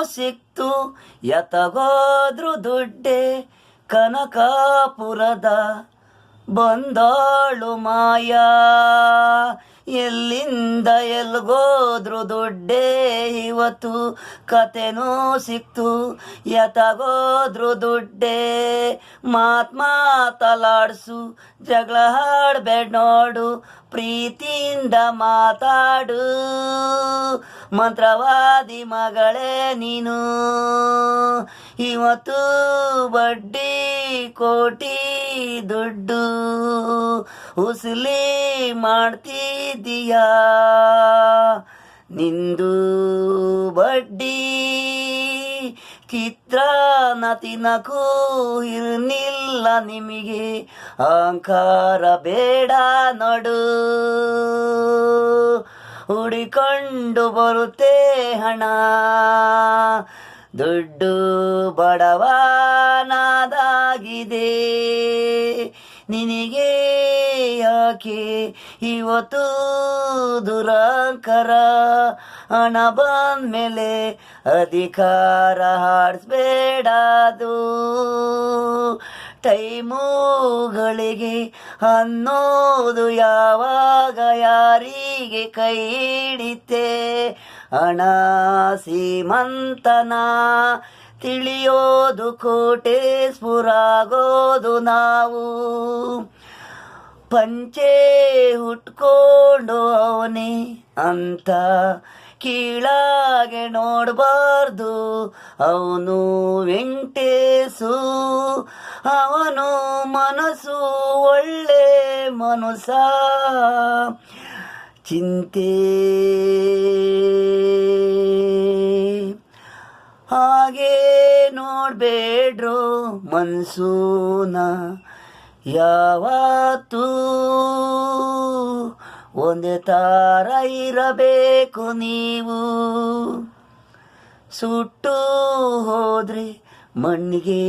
ಸಿಕ್ತು ಎತ್ತಗೋದ್ರು ದುಡ್ಡೆ ಕನಕಾಪುರದ ಬಂದಾಳು ಮಾಯಾ. ಎಲ್ಲಿಂದ ಎಲ್ಗೋದ್ರು ದುಡ್ಡೇ ಇವತ್ತು ಕತೆನೂ ಸಿಕ್ತು ಎತ್ತಗೋದ್ರು ದುಡ್ಡೇ. ಮಾತಲಾಡ್ಸು ಜಗಳ ಹಾಡ್ಬೇಡ ನೋಡು ಪ್ರೀತಿಯಿಂದ ಮಾತಾಡು. ಮಂತ್ರವಾದಿ ಮಗಳೇ ನೀನು ಇವತ್ತು ಬಡ್ಡಿ ಕೋಟಿ ದುಡ್ಡು ಉಸುಲಿ ಮಾಡ್ತಿದ್ದೀಯಾ. ನಿಂದು ಬಡ್ಡಿ ಚಿತ್ರಾನ್ನ ತಿನ್ನಕೂ ಇರ್ನಿಲ್ಲ ನಿಮಗೆ ಅಹಂಕಾರ ಬೇಡ ನೋಡು. ಹುಡಿಕೊಂಡು ಬರುತ್ತೆ ಹಣ ದುಡ್ಡು ಬಡವನಾದಾಗಿದೆ. ನಿನಗೆ ಯಾಕೆ ಇವತ್ತು ದುರಂಕಾರ ಹಣ ಬಂದ್ಮೇಲೆ ಅಧಿಕಾರ ಹಾಡಿಸ್ಬೇಡದು. ಟೈಮುಗಳಿಗೆ ಅನ್ನೋದು ಯಾವಾಗ ಯಾರಿಗೆ ಕೈ ಹಿಡಿತೆ. ಹಣ ಶ್ರೀಮಂತನ ತಿಳಿಯೋದು ಕೋಟೇಶ್ವರಾಗೋದು ನಾವು. ಪಂಚೆ ಹುಟ್ಕೊಂಡು ಅವನೇ ಅಂತ ಕೀಳಾಗೆ ನೋಡಬಾರ್ದು. ಅವನು ವೆಂಕಟೇಶು ಅವನು ಮನಸ್ಸು ಒಳ್ಳೆ ಮನಸ. ಚಿಂತೆ ಹಾಗೆ ನೋಡ್ಬೇಡ್ರು ಮನ್ಸೂನ ಯಾವತ್ತೂ ಒಂದೇ ಥರ ಇರಬೇಕು ನೀವು. ಸುಟ್ಟು ಹೋದ್ರೆ ಮಣ್ಣಿಗೆ